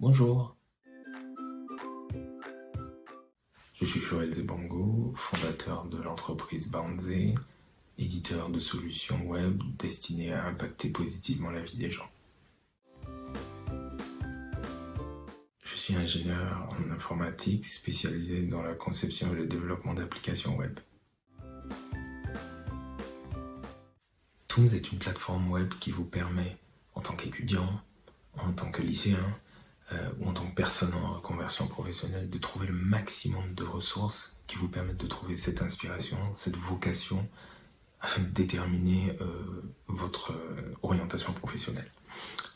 Bonjour, je suis Joël Zebango, fondateur de l'entreprise Boundzé, éditeur de solutions web destinées à impacter positivement la vie des gens. Je suis ingénieur en informatique spécialisé dans la conception et le développement d'applications web. Tooms est une plateforme web qui vous permet, en tant qu'étudiant, en tant que lycéen, ou en tant que personne en reconversion professionnelle, de trouver le maximum de ressources qui vous permettent de trouver cette inspiration, cette vocation, afin de déterminer votre orientation professionnelle.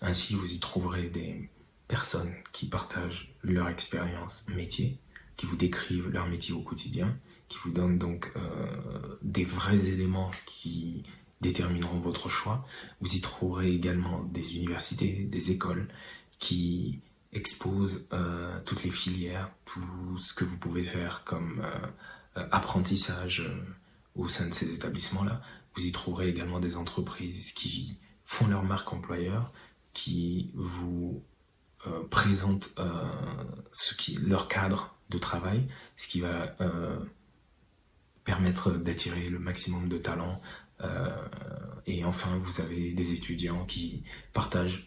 Ainsi, vous y trouverez des personnes qui partagent leur expérience métier, qui vous décrivent leur métier au quotidien, qui vous donnent donc des vrais éléments qui détermineront votre choix. Vous y trouverez également des universités, des écoles qui exposent toutes les filières, tout ce que vous pouvez faire comme apprentissage au sein de ces établissements-là. Vous y trouverez également des entreprises qui font leur marque employeur, qui vous présentent leur cadre de travail, ce qui va permettre d'attirer le maximum de talents. Et enfin, vous avez des étudiants qui partagent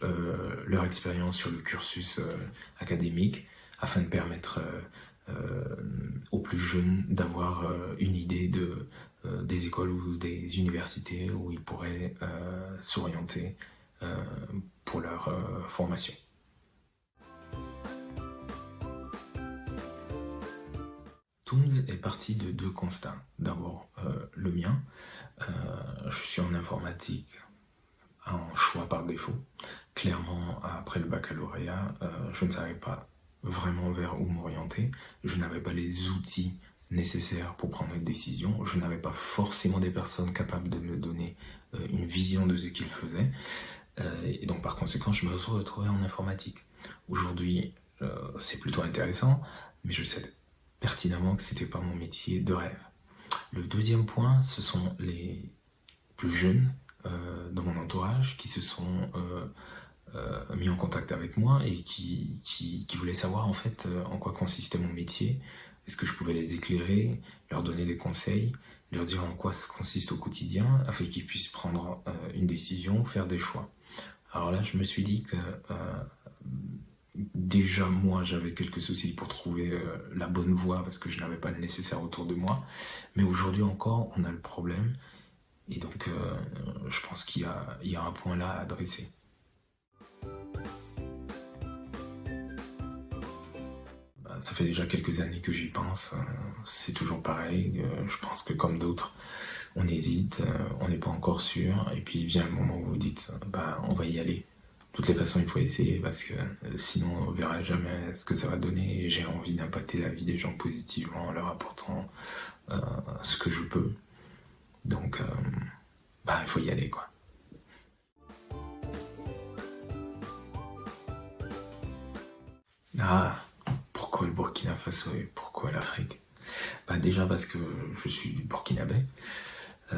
leur expérience sur le cursus académique afin de permettre aux plus jeunes d'avoir une idée des écoles ou des universités où ils pourraient s'orienter pour leur formation. Tooms est parti de deux constats. D'abord, le mien. Je suis en informatique, en choix par défaut. Clairement, après le baccalauréat, je ne savais pas vraiment vers où m'orienter. Je n'avais pas les outils nécessaires pour prendre une décision. Je n'avais pas forcément des personnes capables de me donner une vision de ce qu'ils faisaient. Et donc, par conséquent, je me suis retrouvé en informatique. Aujourd'hui, c'est plutôt intéressant, mais je sais pertinemment que c'était pas mon métier de rêve. Le deuxième point, ce sont les plus jeunes dans mon entourage qui se sont mis en contact avec moi et qui voulaient savoir en fait en quoi consistait mon métier. Est-ce que je pouvais les éclairer, leur donner des conseils, leur dire en quoi ça consiste au quotidien, afin qu'ils puissent prendre une décision, faire des choix. Alors là, je me suis dit que déjà moi j'avais quelques soucis pour trouver la bonne voie parce que je n'avais pas le nécessaire autour de moi, mais aujourd'hui encore on a le problème et donc je pense qu'il y a un point là à adresser. Ça fait déjà quelques années que j'y pense, c'est toujours pareil, je pense que comme d'autres, on hésite, on n'est pas encore sûr, et puis vient le moment où vous dites, on va y aller. De toutes les façons, il faut essayer parce que sinon on verra jamais ce que ça va donner et j'ai envie d'impacter la vie des gens positivement en leur apportant ce que je peux. Donc, il faut y aller quoi. Ah, pourquoi le Burkina Faso et pourquoi l'Afrique? Déjà parce que je suis burkinabé.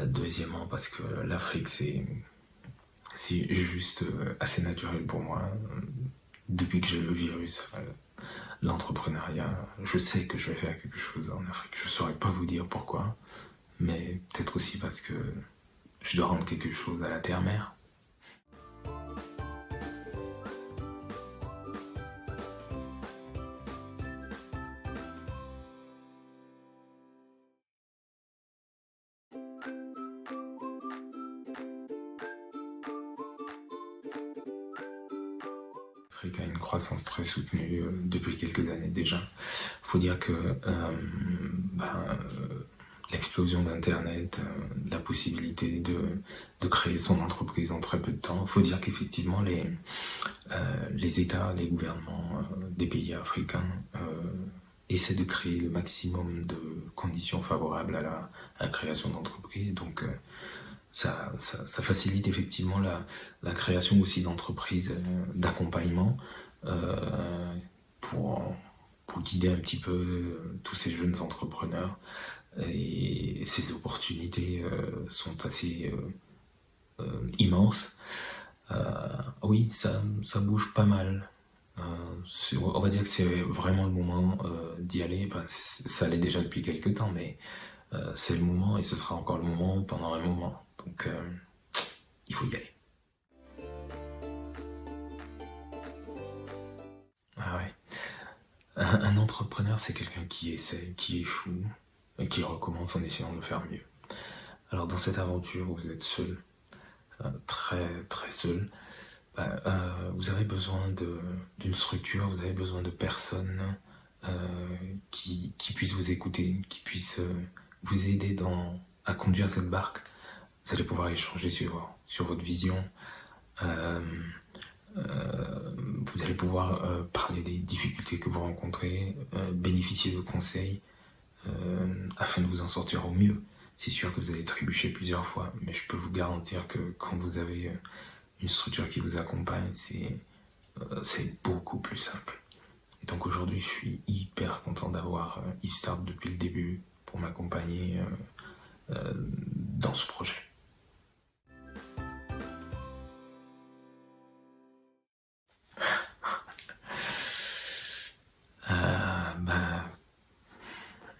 Deuxièmement parce que l'Afrique c'est juste assez naturel pour moi. Depuis que j'ai le virus, l'entrepreneuriat, je sais que je vais faire quelque chose en Afrique. Je saurais pas vous dire pourquoi, mais peut-être aussi parce que je dois rendre quelque chose à la terre-mère. L'Afrique a une croissance très soutenue depuis quelques années déjà. Faut dire que l'explosion d'Internet, la possibilité de créer son entreprise en très peu de temps. Faut dire qu'effectivement les États, les gouvernements des pays africains essaient de créer le maximum de conditions favorables à la création d'entreprises. Donc ça facilite effectivement la création aussi d'entreprises d'accompagnement pour guider un petit peu tous ces jeunes entrepreneurs. Et ces opportunités sont assez immenses. Oui, ça bouge pas mal. On va dire que c'est vraiment le moment d'y aller. Enfin, ça l'est déjà depuis quelques temps, mais c'est le moment et ce sera encore le moment pendant un moment. Donc il faut y aller. Ah ouais. Un entrepreneur, c'est quelqu'un qui essaie, qui échoue, et qui recommence en essayant de le faire mieux. Alors dans cette aventure où vous êtes seul, très très seul, vous avez besoin d'une structure, vous avez besoin de personnes qui puissent vous écouter, qui puissent vous aider à conduire cette barque. Vous allez pouvoir échanger sur votre vision. Euh, vous allez pouvoir parler des difficultés que vous rencontrez, bénéficier de conseils afin de vous en sortir au mieux. C'est sûr que vous allez trébucher plusieurs fois, mais je peux vous garantir que quand vous avez une structure qui vous accompagne, c'est beaucoup plus simple. Et donc aujourd'hui, je suis hyper content d'avoir eStart depuis le début pour m'accompagner dans ce projet.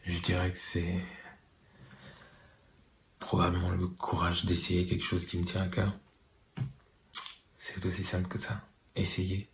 Je dirais que c'est probablement le courage d'essayer quelque chose qui me tient à cœur. C'est aussi simple que ça. Essayez.